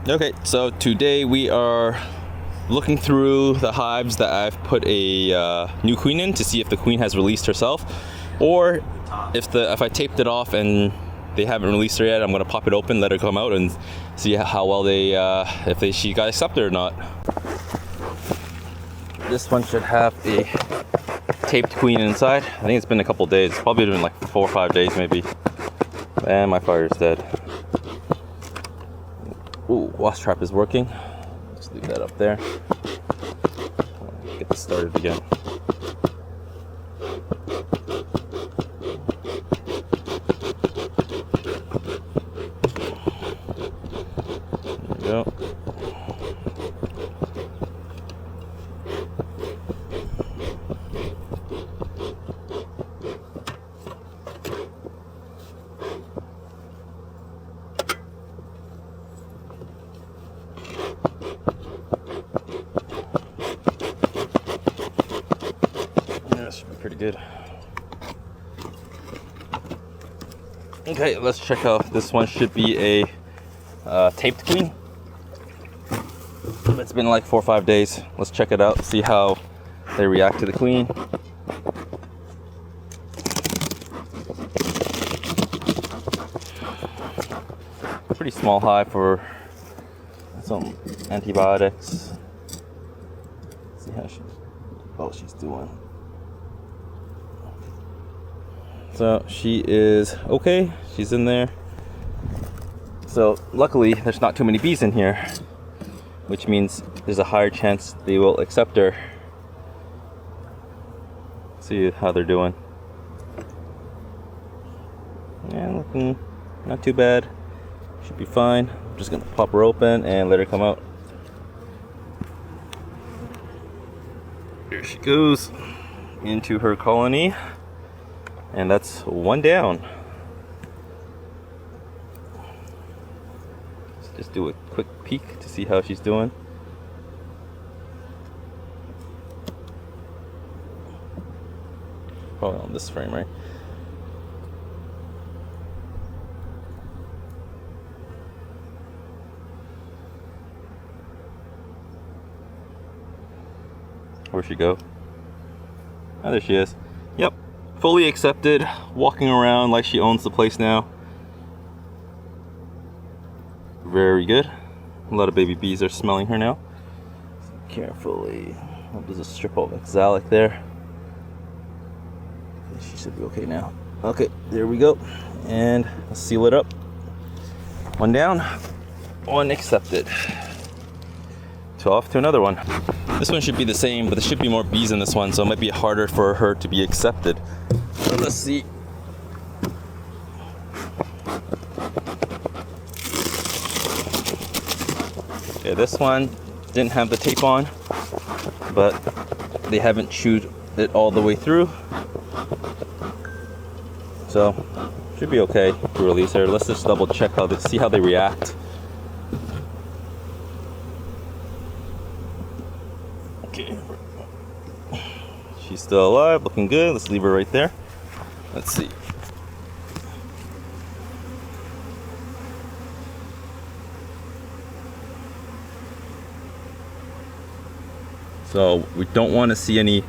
Okay, so today we are looking through the hives that I've put a new queen in to see if the queen has released herself, or if I taped it off and they haven't released her yet, I'm gonna pop it open, let her come out, and see how well she got accepted or not. This one should have a taped queen inside. I think it's been a couple days. It's probably been like 4 or 5 days maybe. And my fire is dead. Ooh, wasp trap is working. Let's leave that up there. Get this started again. There we go. That should be pretty good. Okay, let's check out. This one should be a taped queen. It's been like 4 or 5 days. Let's check it out, see how they react to the queen. Pretty small hive for some antibiotics. Let's see how she's doing. So she is okay, she's in there. So luckily there's not too many bees in here, which means there's a higher chance they will accept her. See how they're doing. Yeah, looking not too bad. Should be fine. I'm just gonna pop her open and let her come out. Here she goes into her colony. And that's one down. Let's just do a quick peek to see how she's doing. Probably on this frame, right? Where'd she go? Oh, there she is. Yep. Fully accepted, walking around like she owns the place now. Very good. A lot of baby bees are smelling her now. Carefully. Oh, there's a strip of oxalic there. She should be okay now. Okay, there we go. And let's seal it up. One down, one accepted. So off to another one. This one should be the same, but there should be more bees in this one, so it might be harder for her to be accepted. So let's see. Okay, this one didn't have the tape on, but they haven't chewed it all the way through. So should be okay to release her. Let's just double check see how they react. Okay. She's still alive, looking good. Let's leave her right there. Let's see. So we don't want to see any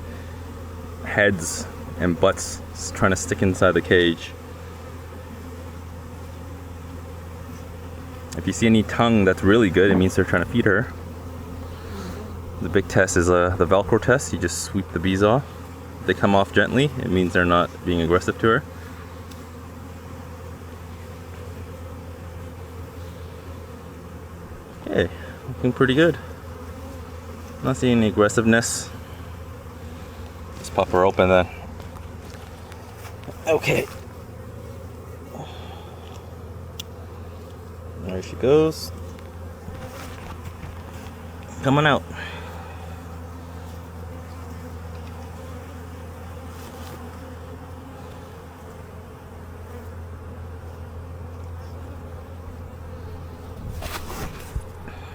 heads and butts trying to stick inside the cage. If you see any tongue, that's really good. It means they're trying to feed her. The big test is the Velcro test. You just sweep the bees off. If they come off gently, it means they're not being aggressive to her. Okay, looking pretty good. Not seeing any aggressiveness. Let's pop her open then. Okay. There she goes. Coming out.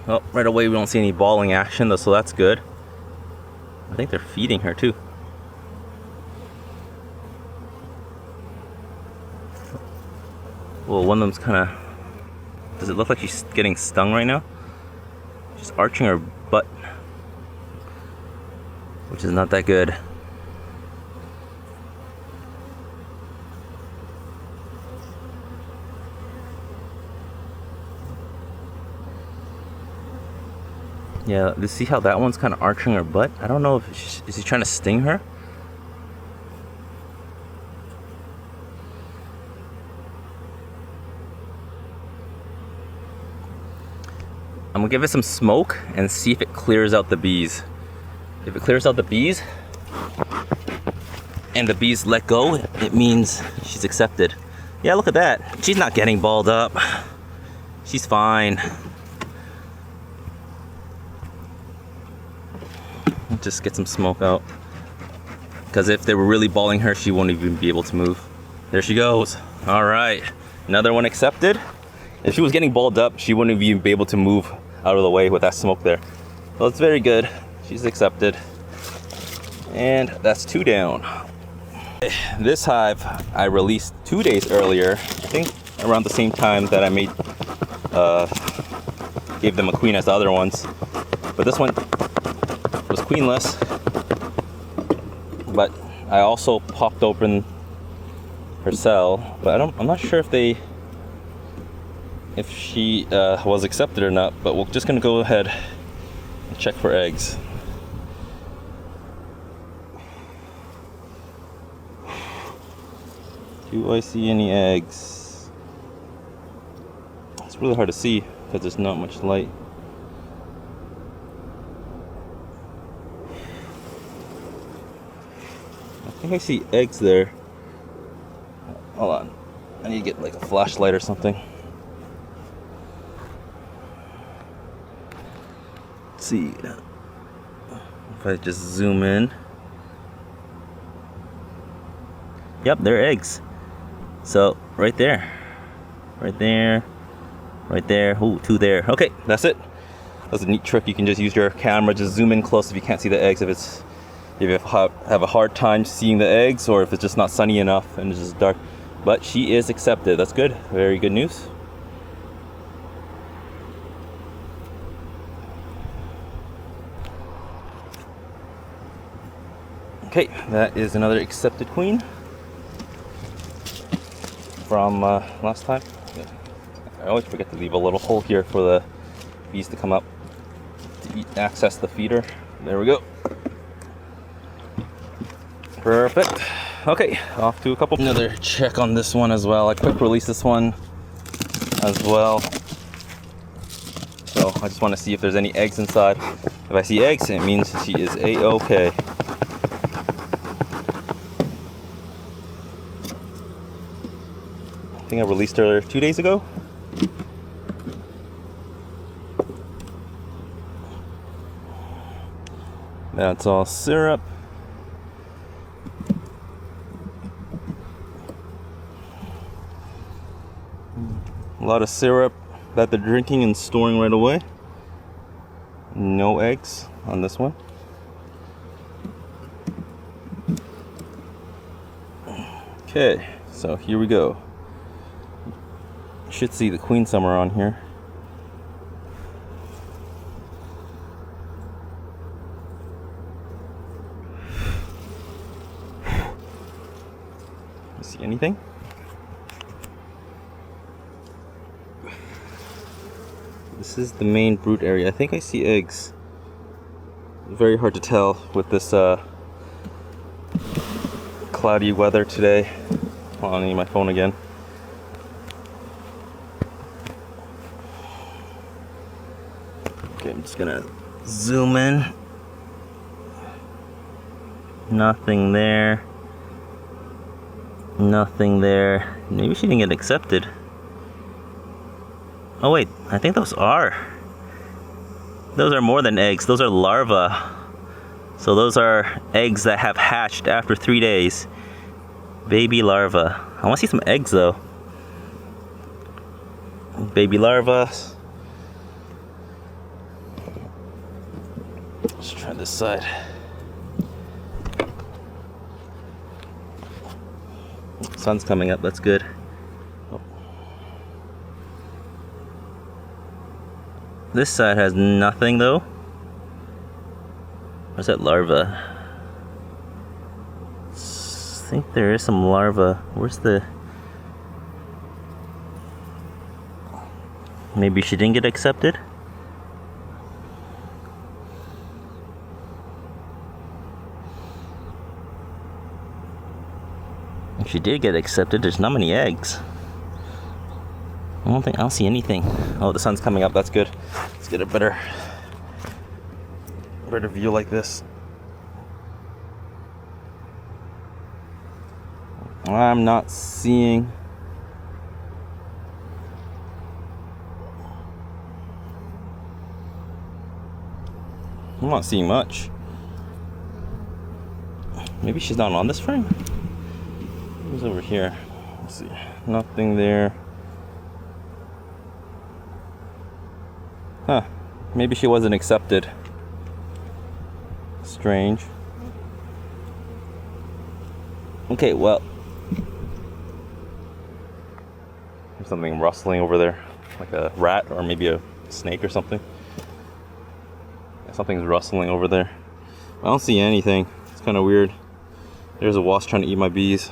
Well, right away we don't see any balling action though, so that's good. I think they're feeding her too. Well, one of them's kind of... Does it look like she's getting stung right now? She's arching her butt, which is not that good. Yeah, you see how that one's kind of arching her butt? I don't know if is he trying to sting her? I'm gonna give it some smoke and see if it clears out the bees. If it clears out the bees and the bees let go, it means she's accepted. Yeah, look at that. She's not getting balled up. She's fine. Just get some smoke out. Because if they were really balling her, she won't even be able to move. There she goes. All right, another one accepted. If she was getting balled up, she wouldn't even be able to move out of the way with that smoke there. Well, it's very good. She's accepted. And that's 2 down. This hive I released 2 days earlier. I think around the same time that I gave them a queen as the other ones. But this one was queenless. But I also popped open her cell. But I'm not sure if she was accepted or not, but we're just gonna go ahead and check for eggs. Do I see any eggs? It's really hard to see because there's not much light. I think I see eggs there. Hold on, I need to get like a flashlight or something. See if I just zoom in. Yep, they're eggs. So right there, right there, right there. Ooh, 2 there. Okay, that's it. That's a neat trick. You can just use your camera, just zoom in close if you can't see the eggs. If you have a hard time seeing the eggs, or if it's just not sunny enough and it's just dark. But she is accepted. That's good. Very good news. Okay, that is another accepted queen from last time. I always forget to leave a little hole here for the bees to come up to access the feeder. There we go. Perfect. Okay, off to a couple. Another check on this one as well. I quick release this one as well. So I just want to see if there's any eggs inside. If I see eggs, it means she is A-okay. I think I released her 2 days ago. That's all syrup. A lot of syrup that they're drinking and storing right away. No eggs on this one. Okay, so here we go. You should see the queen somewhere on here. See anything? This is the main brood area. I think I see eggs. Very hard to tell with this cloudy weather today. Hold on, I need my phone again. Okay, I'm just gonna zoom in. Nothing there. Nothing there. Maybe she didn't get accepted. Oh wait, I think those are more than eggs. Those are larvae. So those are eggs that have hatched after 3 days. Baby larvae. I want to see some eggs though. Baby larvae. Let's try this side. Sun's coming up, that's good. This side has nothing though. Where's that larva? I think there is some larva. Where's the... Maybe she didn't get accepted? If she did get accepted, there's not many eggs. I don't see anything. Oh, the sun's coming up, that's good. Let's get a better view like this. I'm not seeing... I'm not seeing much. Maybe she's not on this frame? Who's over here? Let's see. Nothing there. Huh. Maybe she wasn't accepted. Strange. Okay, well. There's something rustling over there. Like a rat or maybe a snake or something. Something's rustling over there. I don't see anything. It's kind of weird. There's a wasp trying to eat my bees.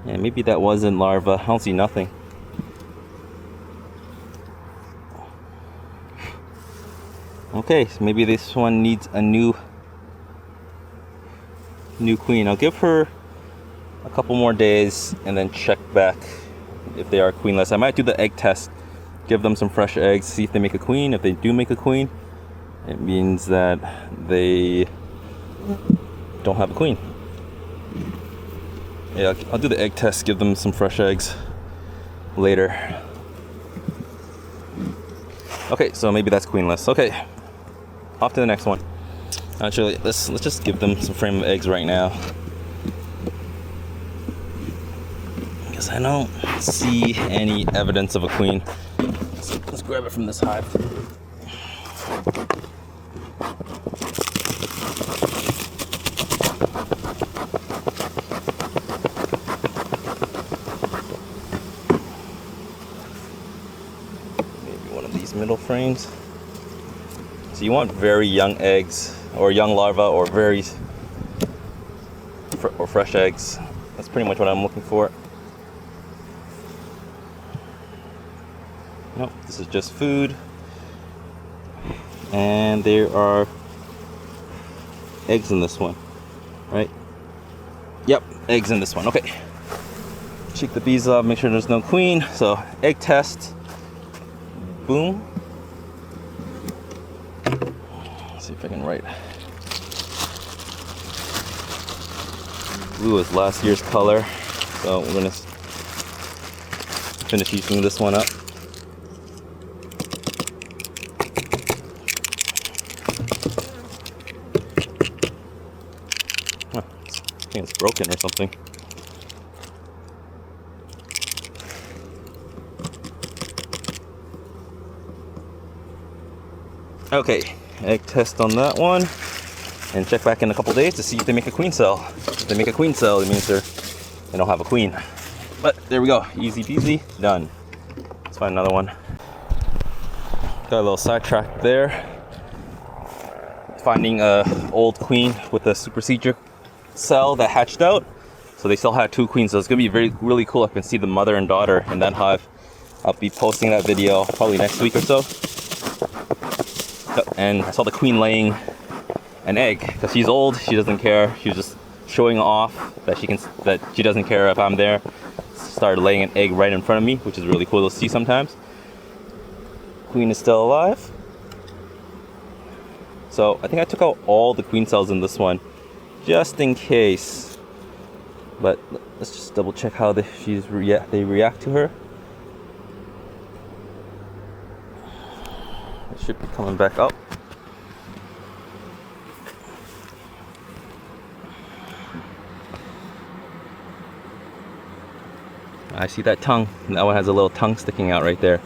Yeah, maybe that wasn't larva. I don't see nothing. Okay, so maybe this one needs a new queen. I'll give her a couple more days and then check back if they are queenless. I might do the egg test, give them some fresh eggs, see if they make a queen. If they do make a queen, it means that they don't have a queen. Yeah, I'll do the egg test, give them some fresh eggs later. Okay, so maybe that's queenless. Okay, off to the next one. Actually, let's just give them some frame of eggs right now. Because I don't see any evidence of a queen. So let's grab it from this hive. Maybe one of these middle frames. So you want very young eggs, or young larvae, or or fresh eggs. That's pretty much what I'm looking for. Nope, this is just food. And there are eggs in this one, right? Yep, eggs in this one. Okay. Check the bees up, make sure there's no queen. So, egg test. Boom. Let's see if I can write. Blue is last year's color. So, we're gonna finish using this one up. Huh, I think it's broken or something. Okay, egg test on that one, and check back in a couple days to see if they make a queen cell. If they make a queen cell, it means they don't have a queen. But there we go, easy peasy, done. Let's find another one. Got a little sidetracked there. Finding a old queen with a supersedure cell that hatched out. So they still had two queens, so it's gonna be really cool. I can see the mother and daughter in that hive. I'll be posting that video probably next week or so. And I saw the queen laying an egg because she's old. She doesn't care. She's just showing off that she doesn't care if I'm there. Started laying an egg right in front of me, which is really cool to see sometimes. Queen is still alive. So I think I took out all the queen cells in this one, just in case. But let's just double check how they react to her. It should be coming back up. I see that tongue. That one has a little tongue sticking out right there.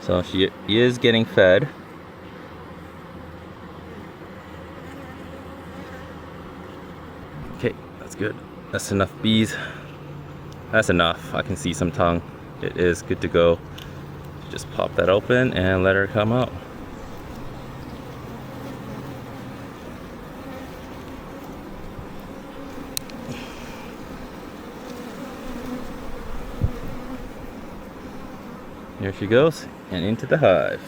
So she is getting fed. Okay, that's good. That's enough bees. That's enough. I can see some tongue. It is good to go. Just pop that open and let her come out. Here she goes, and into the hive.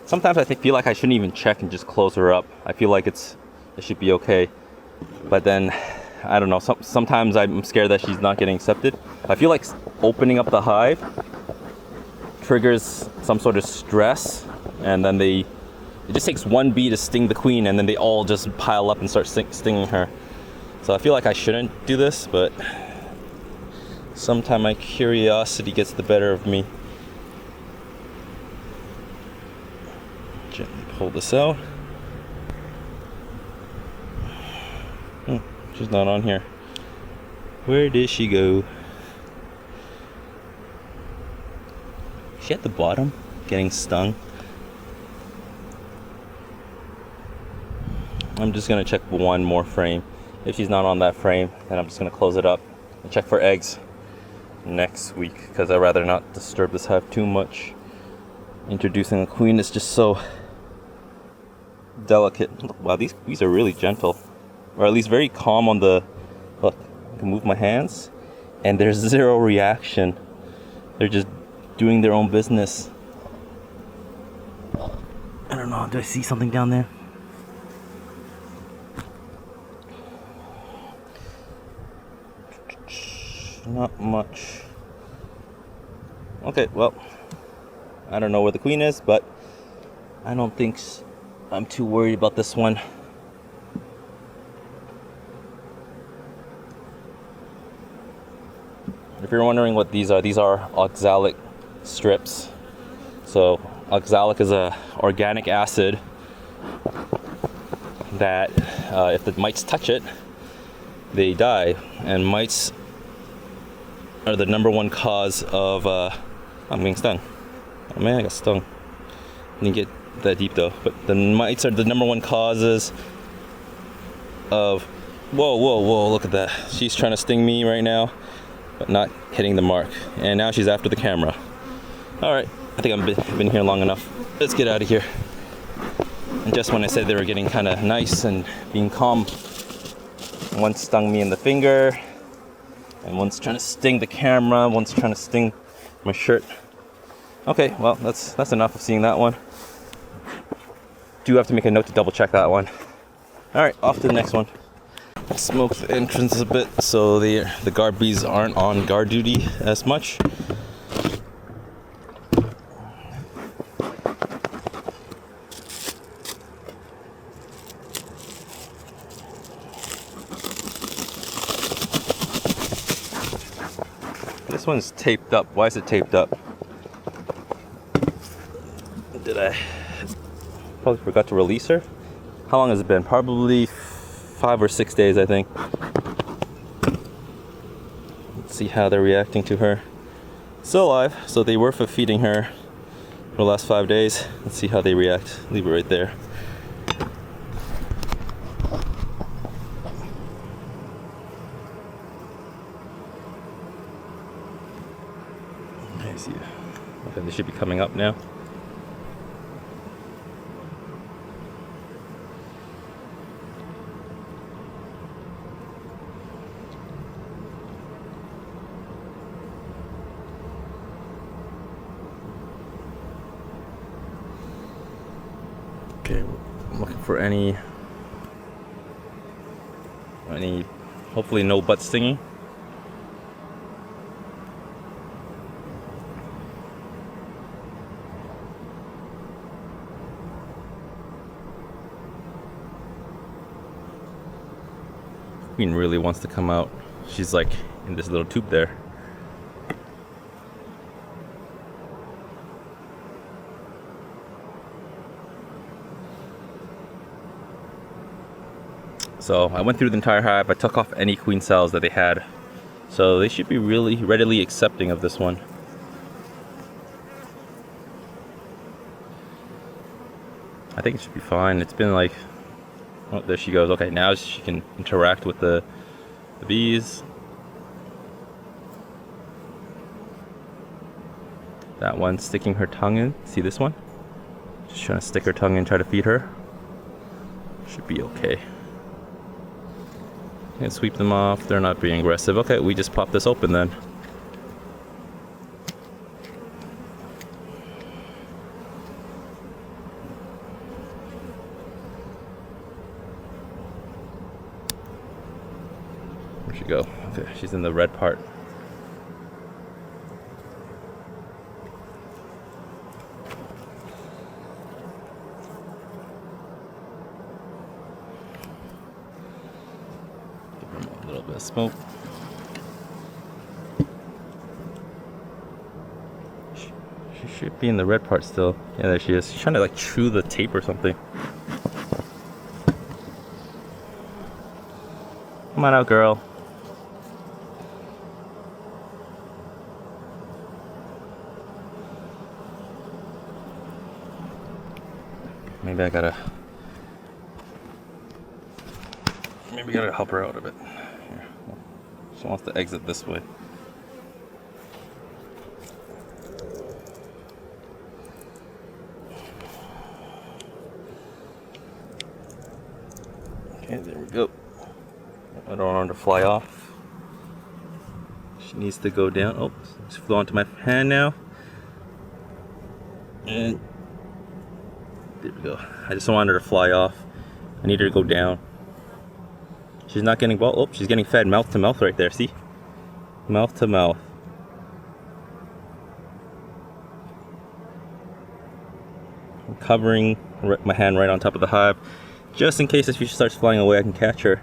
Sometimes I feel like I shouldn't even check and just close her up. I feel like it should be okay. But then, I don't know, sometimes I'm scared that she's not getting accepted. I feel like opening up the hive triggers some sort of stress, and then it just takes one bee to sting the queen, and then they all just pile up and start stinging her. So I feel like I shouldn't do this, but sometimes my curiosity gets the better of me. Gently pull this out. She's not on here. Where did she go? Is she at the bottom, getting stung? I'm just gonna check one more frame. If she's not on that frame, then I'm just gonna close it up and check for eggs next week, because I'd rather not disturb this hive too much. Introducing a queen is just so delicate. Wow, these bees are really gentle, or at least very calm on the look. I can move my hands and there's zero reaction. They're just doing their own business. I don't know, do I see something down there? Not much. Okay, well, I don't know where the queen is, but I don't think I'm too worried about this one. If you're wondering what these are oxalic strips. So oxalic is a organic acid that if the mites touch it, they die. And mites are the #1 cause of I'm getting stung. Oh man, I got stung. Didn't get that deep though. But the mites are the #1 causes of whoa, look at that. She's trying to sting me right now, but not hitting the mark. And now she's after the camera. Alright, I think I've been here long enough. Let's get out of here. And just when I said they were getting kind of nice and being calm, one stung me in the finger, and one's trying to sting the camera, one's trying to sting my shirt. Okay, well, that's enough of seeing that one. Do have to make a note to double check that one. Alright, off to the next one. Smoke the entrance a bit so the guard bees aren't on guard duty as much. This one's taped up. Why is it taped up? Did I probably forgot to release her? How long has it been? Probably 5 or 6 days, I think. Let's see how they're reacting to her. Still alive, so they were feeding her for the last 5 days. Let's see how they react. Leave it right there. I see. Okay, they should be coming up now. Okay, I'm looking for any hopefully no butt stinging. Queen really wants to come out. She's like in this little tube there. So I went through the entire hive. I took off any queen cells that they had. So they should be really readily accepting of this one. I think it should be fine. It's been like Oh, there she goes. Okay, now she can interact with the bees. That one's sticking her tongue in. See this one? Just trying to stick her tongue in, try to feed her. Should be okay. And sweep them off. They're not being aggressive. Okay, we just pop this open then. Where'd she go? Okay, she's in the red part. A little bit of smoke. She should be in the red part still. Yeah, there she is. She's trying to like chew the tape or something. Come on out, girl. Maybe I gotta help her out a bit. Here. She wants to exit this way. Okay, there we go. I don't want her to fly off. She needs to go down. Oh, she flew onto my hand now. And there we go. I just don't want her to fly off. I need her to go down. She's not getting ball. Oh, she's getting fed mouth to mouth right there. See? Mouth to mouth. I'm covering my hand right on top of the hive, just in case if she starts flying away, I can catch her.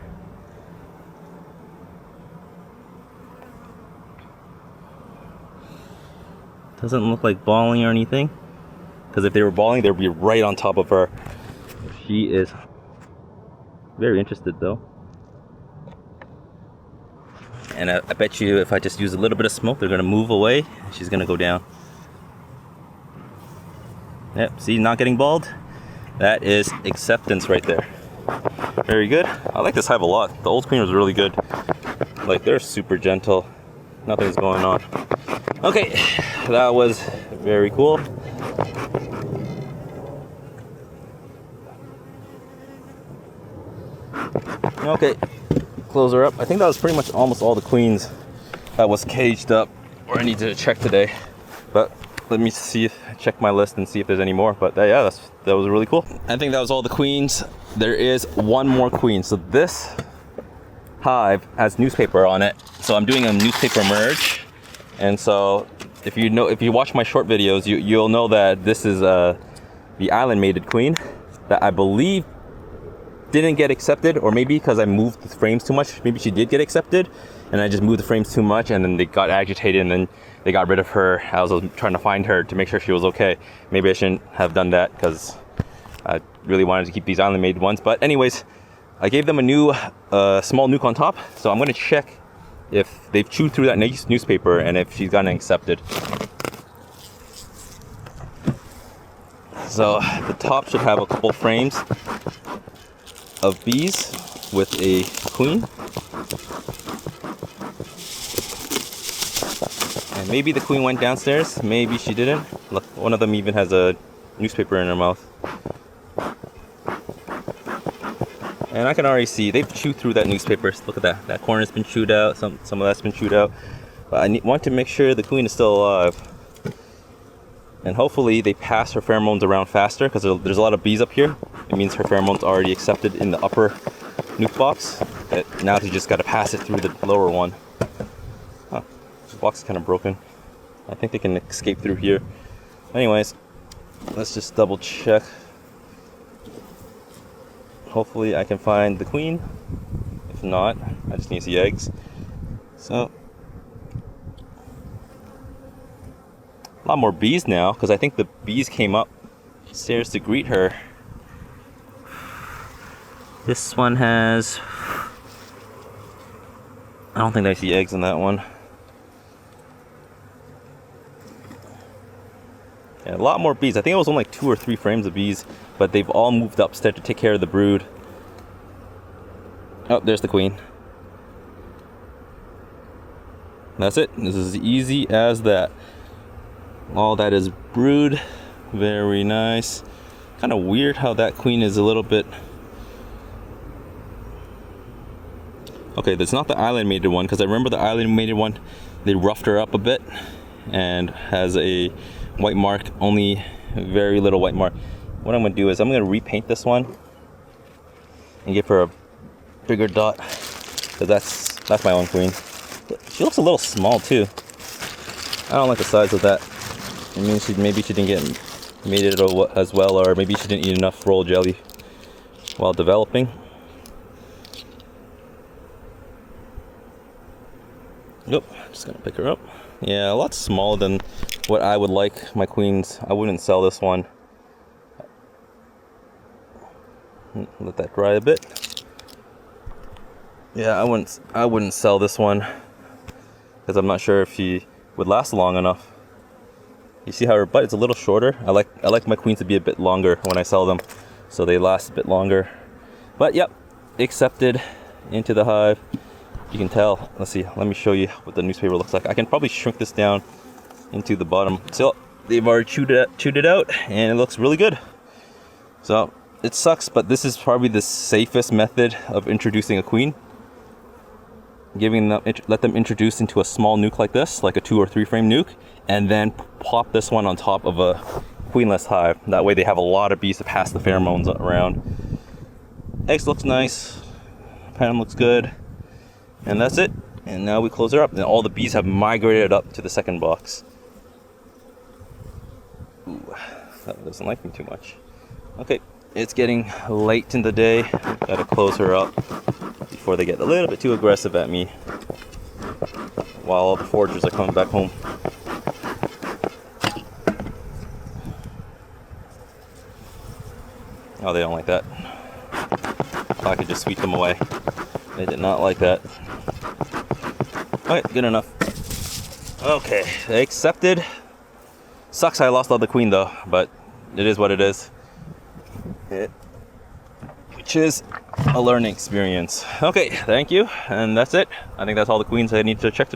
Doesn't look like balling or anything, because if they were balling, they would be right on top of her. She is very interested though. And I bet you if I just use a little bit of smoke, they're gonna move away. She's gonna go down. Yep, see, not getting balled. That is acceptance right there. Very good. I like this hive a lot. The old queen was really good. Like, they're super gentle. Nothing's going on. Okay, that was very cool. Okay, close her up. I think that was pretty much almost all the queens that was caged up or I need to check today. But let me check my list and see if there's any more. But yeah, that was really cool. I think that was all the queens. There is one more queen. So this hive has newspaper on it. So I'm doing a newspaper merge. And so if you watch my short videos, you'll know that this is the island mated queen that I believe didn't get accepted, or maybe because I moved the frames too much, maybe she did get accepted and I just moved the frames too much and then they got agitated and then they got rid of her. I was trying to find her to make sure she was okay. Maybe I shouldn't have done that because I really wanted to keep these island made ones. But anyways, I gave them a new small nuke on top, so I'm going to check if they've chewed through that newspaper and if she's gotten accepted. So the top should have a couple frames of bees with a queen. And maybe the queen went downstairs, maybe she didn't. Look, one of them even has a newspaper in her mouth. And I can already see they've chewed through that newspaper. Look at that. That corner's been chewed out, some of that's been chewed out. But I want to make sure the queen is still alive. And hopefully they pass her pheromones around faster because there's a lot of bees up here. It means her pheromones already accepted in the upper nuke box. Now they just got to pass it through the lower one. Huh, this box is kind of broken. I think they can escape through here. Anyways, let's just double check. Hopefully I can find the queen. If not, I just need to see eggs. So a lot more bees now, because I think the bees came up stairs to greet her. This one has, I don't think I see eggs in that one. Yeah, a lot more bees. I think it was only like 2 or 3 frames of bees, but they've all moved upstairs to take care of the brood. Oh, there's the queen. That's it. This is as easy as that. All that is brood. Very nice. Kind of weird how that queen is a little bit... Okay, that's not the island mated one, because I remember the island mated one, they roughed her up a bit and has a white mark, only very little white mark. What I'm going to do is I'm going to repaint this one and give her a bigger dot, because that's my own queen. She looks a little small too. I don't like the size of that. It means maybe she didn't get mated as well, or maybe she didn't eat enough royal jelly while developing. Nope, just gonna pick her up. Yeah, a lot smaller than what I would like my queens. I wouldn't sell this one. Let that dry a bit. Yeah, I wouldn't sell this one because I'm not sure if she would last long enough. You see how her butt is a little shorter? I like my queens to be a bit longer when I sell them, so they last a bit longer. But yep, accepted into the hive. You can tell. Let's see. Let me show you what the newspaper looks like. I can probably shrink this down into the bottom. So they've already chewed it out, and it looks really good. So it sucks, but this is probably the safest method of introducing a queen. Let them introduce into a small nuke like this, like a 2 or 3 frame nuke, and then pop this one on top of a queenless hive. That way they have a lot of bees to pass the pheromones around. Eggs looks nice. Pen looks good. And that's it. And now we close her up, and all the bees have migrated up to the second box. Ooh, that doesn't like me too much. Okay, it's getting late in the day. Gotta close her up before they get a little bit too aggressive at me while all the foragers are coming back home. Oh, they don't like that. If I could just sweep them away. They did not like that. Alright, good enough. Okay, they accepted. Sucks I lost all the queen though, but it is what it is. Which is a learning experience. Okay, thank you, and that's it. I think that's all the queens I need to check